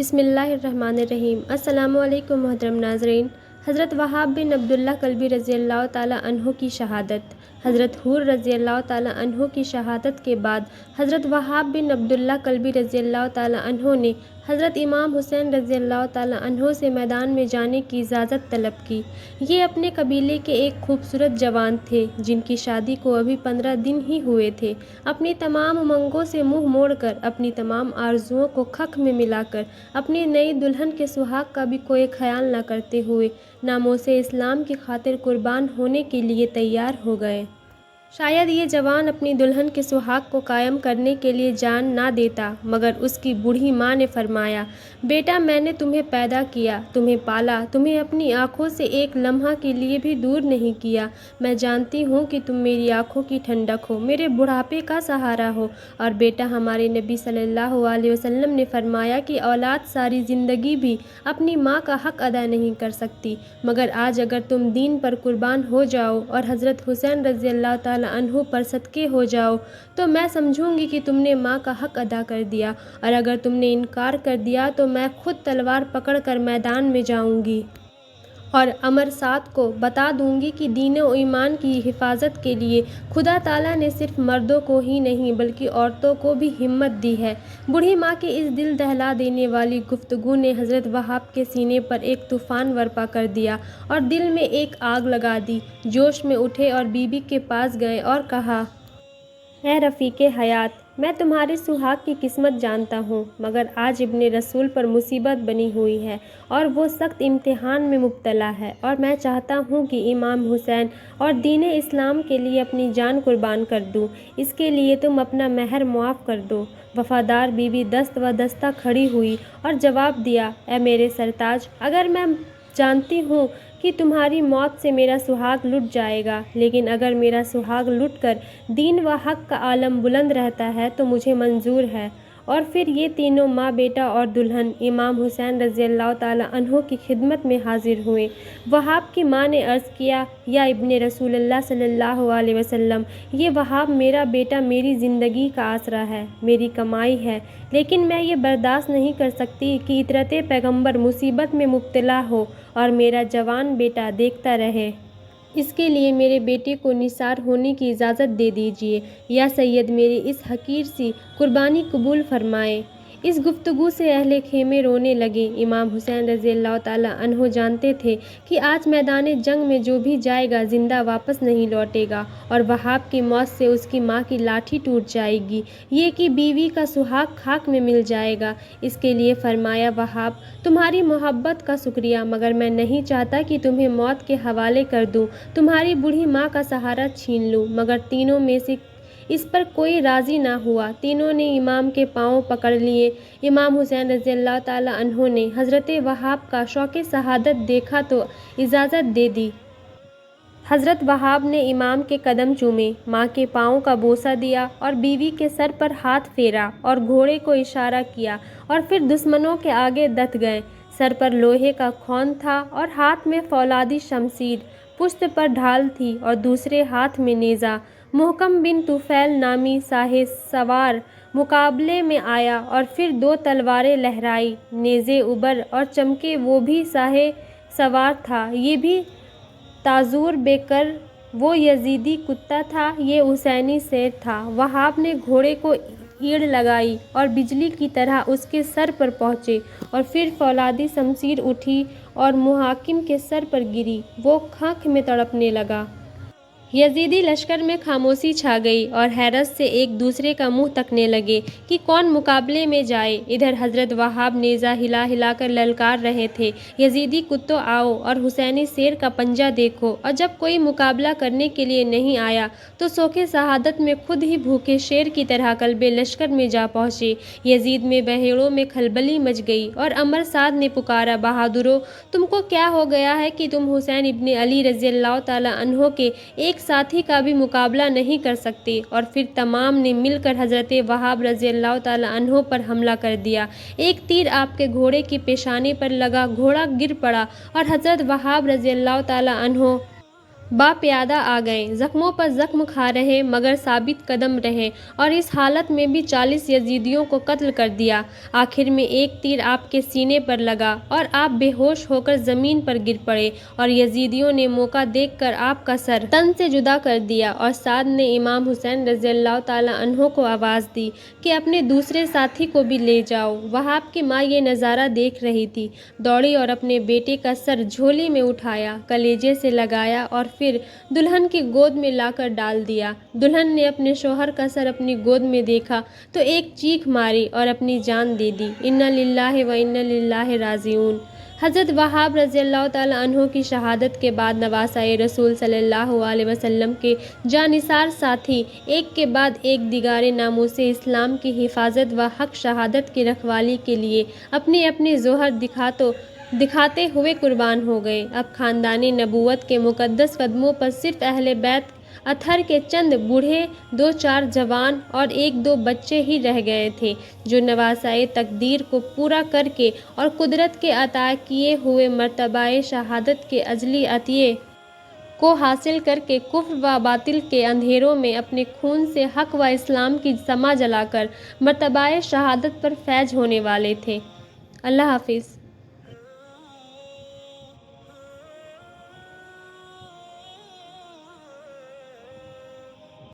بسم اللہ الرحمن الرحیم۔ السلام علیکم محترم ناظرین۔ حضرت وہاب بن عبداللہ کلبی رضی اللہ تعالیٰ عنہ کی شہادت۔ حضرت حور رضی اللہ تعالیٰ عنہ کی شہادت کے بعد حضرت وہاب بن عبداللہ کلبی رضی اللہ تعالیٰ عنہ نے حضرت امام حسین رضی اللہ تعالیٰ عنہ سے میدان میں جانے کی اجازت طلب کی۔ یہ اپنے قبیلے کے ایک خوبصورت جوان تھے جن کی شادی کو ابھی 15 دن ہی ہوئے تھے۔ اپنی تمام امنگوں سے منہ موڑ کر، اپنی تمام آرزوؤں کو خاک میں ملا کر، اپنی نئی دلہن کے سہاگ کا بھی کوئی خیال نہ کرتے ہوئے ناموس اسلام کی خاطر قربان ہونے کے لیے تیار ہو گئے۔ شاید یہ جوان اپنی دلہن کے سہاگ کو قائم کرنے کے لیے جان نہ دیتا، مگر اس کی بوڑھی ماں نے فرمایا، بیٹا میں نے تمہیں پیدا کیا، تمہیں پالا، تمہیں اپنی آنکھوں سے ایک لمحہ کے لیے بھی دور نہیں کیا۔ میں جانتی ہوں کہ تم میری آنکھوں کی ٹھنڈک ہو، میرے بڑھاپے کا سہارا ہو۔ اور بیٹا، ہمارے نبی صلی اللہ علیہ وسلم نے فرمایا کہ اولاد ساری زندگی بھی اپنی ماں کا حق ادا نہیں کر سکتی، مگر آج اگر تم دین پر قربان ہو جاؤ اور حضرت حسین رضی اللہ تعالیٰ عنہ پر صدقے ہو جاؤ تو میں سمجھوں گی کہ تم نے ماں کا حق ادا کر دیا، اور اگر تم نے انکار کر دیا تو میں خود تلوار پکڑ کر میدان میں جاؤں گی اور امر سعد کو بتا دوں گی کہ دین و ایمان کی حفاظت کے لیے خدا تعالیٰ نے صرف مردوں کو ہی نہیں بلکہ عورتوں کو بھی ہمت دی ہے۔ بوڑھی ماں کی اس دل دہلا دینے والی گفتگو نے حضرت وہاب کے سینے پر ایک طوفان برپا کر دیا اور دل میں ایک آگ لگا دی۔ جوش میں اٹھے اور بی بی کے پاس گئے اور کہا، اے رفیق حیات، میں تمہارے سہاگ کی قسمت جانتا ہوں، مگر آج ابن رسول پر مصیبت بنی ہوئی ہے اور وہ سخت امتحان میں مبتلا ہے، اور میں چاہتا ہوں کہ امام حسین اور دین اسلام کے لیے اپنی جان قربان کر دوں۔ اس کے لیے تم اپنا مہر معاف کر دو۔ وفادار بی بی دست و دستہ کھڑی ہوئی اور جواب دیا، اے میرے سرتاج، اگر میں جانتی ہوں کہ تمہاری موت سے میرا سہاگ لٹ جائے گا، لیکن اگر میرا سہاگ لٹ کر دین و حق کا عالم بلند رہتا ہے تو مجھے منظور ہے۔ اور پھر یہ تینوں ماں، بیٹا اور دلہن امام حسین رضی اللہ تعالیٰ عنہ کی خدمت میں حاضر ہوئے۔ وہاب کی ماں نے عرض کیا، یا ابن رسول اللہ صلی اللہ علیہ وسلم، یہ وہاب میرا بیٹا میری زندگی کا آسرا ہے، میری کمائی ہے، لیکن میں یہ برداشت نہیں کر سکتی کہ اطرت پیغمبر مصیبت میں مبتلا ہو اور میرا جوان بیٹا دیکھتا رہے۔ اس کے لیے میرے بیٹے کو نثار ہونے کی اجازت دے دیجیے، یا سید میری اس حقیر سی قربانی قبول فرمائیں۔ اس گفتگو سے اہل خیمے رونے لگے۔ امام حسین رضی اللہ تعالیٰ عنہ جانتے تھے کہ آج میدان جنگ میں جو بھی جائے گا زندہ واپس نہیں لوٹے گا، اور وہاب کی موت سے اس کی ماں کی لاٹھی ٹوٹ جائے گی، یہ کہ بیوی کا سہاگ خاک میں مل جائے گا۔ اس کے لیے فرمایا، وہاب، تمہاری محبت کا شکریہ، مگر میں نہیں چاہتا کہ تمہیں موت کے حوالے کر دوں، تمہاری بوڑھی ماں کا سہارا چھین لوں۔ مگر تینوں میں سے اس پر کوئی راضی نہ ہوا۔ تینوں نے امام کے پاؤں پکڑ لیے۔ امام حسین رضی اللہ تعالیٰ عنہ نے حضرت وہاب کا شوق شہادت دیکھا تو اجازت دے دی۔ حضرت وہاب نے امام کے قدم چومے، ماں کے پاؤں کا بوسہ دیا اور بیوی کے سر پر ہاتھ پھیرا اور گھوڑے کو اشارہ کیا، اور پھر دشمنوں کے آگے ڈٹ گئے۔ سر پر لوہے کا خون تھا اور ہاتھ میں فولادی شمشیر، پشت پر ڈھال تھی اور دوسرے ہاتھ میں نیزہ۔ محکم بن طفیل نامی شاہ سوار مقابلے میں آیا اور پھر 2 تلواریں لہرائی، نیزے ابھر اور چمکے، وہ بھی شاہ سوار تھا، یہ بھی تاجور بے کر، وہ یزیدی کتا تھا، یہ حسینی شیر تھا۔ وہاب نے گھوڑے کو ایڑ لگائی اور بجلی کی طرح اس کے سر پر پہنچے، اور پھر فولادی شمشیر اٹھی اور محاکم کے سر پر گری، وہ خاک میں تڑپنے لگا۔ یزیدی لشکر میں خاموشی چھا گئی اور حیرت سے ایک دوسرے کا منہ تکنے لگے کہ کون مقابلے میں جائے۔ ادھر حضرت وہاب نیزہ ہلا ہلا کر للکار رہے تھے، یزیدی کتوں آؤ اور حسینی شیر کا پنجہ دیکھو، اور جب کوئی مقابلہ کرنے کے لیے نہیں آیا تو شوق شہادت میں خود ہی بھوکے شیر کی طرح قلب لشکر میں جا پہنچے۔ یزید میں بہیڑوں میں کھلبلی مچ گئی اور امر سعد نے پکارا، بہادرو، تم کو کیا ہو گیا ہے کہ تم حسین ابن علی رضی اللہ تعالیٰ عنہ کے ایک ساتھی کا بھی مقابلہ نہیں کر سکتے؟ اور پھر تمام نے مل کر حضرت وہاب رضی اللہ تعالیٰ عنہ پر حملہ کر دیا۔ ایک تیر آپ کے گھوڑے کی پیشانی پر لگا، گھوڑا گر پڑا اور حضرت وہاب رضی اللہ تعالیٰ عنہ باپیادہ آ گئے، زخموں پر زخم کھا رہے مگر ثابت قدم رہے اور اس حالت میں بھی 40 یزیدیوں کو قتل کر دیا۔ آخر میں ایک تیر آپ کے سینے پر لگا اور آپ بے ہوش ہو کر زمین پر گر پڑے اور یزیدیوں نے موقع دیکھ کر آپ کا سر تن سے جدا کر دیا، اور سعد نے امام حسین رضی اللہ تعالیٰ عنہ کو آواز دی کہ اپنے دوسرے ساتھی کو بھی لے جاؤ۔ وہاب کی ماں یہ نظارہ دیکھ رہی تھی، دوڑی اور اپنے بیٹے کا سر جھولی میں اٹھایا، کلیجے سے لگایا اور پھر دلہن کی گود میں لا کر ڈال دیا۔ دلہن نے اپنے شوہر کا سر اپنی گود میں دیکھا تو ایک چیخ ماری اور اپنی جان دے دی۔ انا للہ و انا الیہ راجعون۔ حضرت وہاب رضی اللہ تعالیٰ عنہ کی شہادت کے بعد نواسۂ رسول صلی اللہ علیہ وسلم کے جانثار ساتھی ایک کے بعد ایک دیگر ناموس اسلام کی حفاظت و حق شہادت کی رکھوالی کے لیے اپنے اپنے ظہر دکھاتے ہوئے قربان ہو گئے۔ اب خاندان نبوت کے مقدس قدموں پر صرف اہل بیت اطہر کے چند بوڑھے، 2-4 جوان اور 1-2 بچے ہی رہ گئے تھے جو نواسۂ تقدیر کو پورا کر کے اور قدرت کے عطا کیے ہوئے مرتبہ شہادت کے ازلی عطیے کو حاصل کر کے کفر و باطل کے اندھیروں میں اپنے خون سے حق و اسلام کی شمع جلا کر مرتبہ شہادت پر فیض ہونے والے تھے۔ اللہ حافظ۔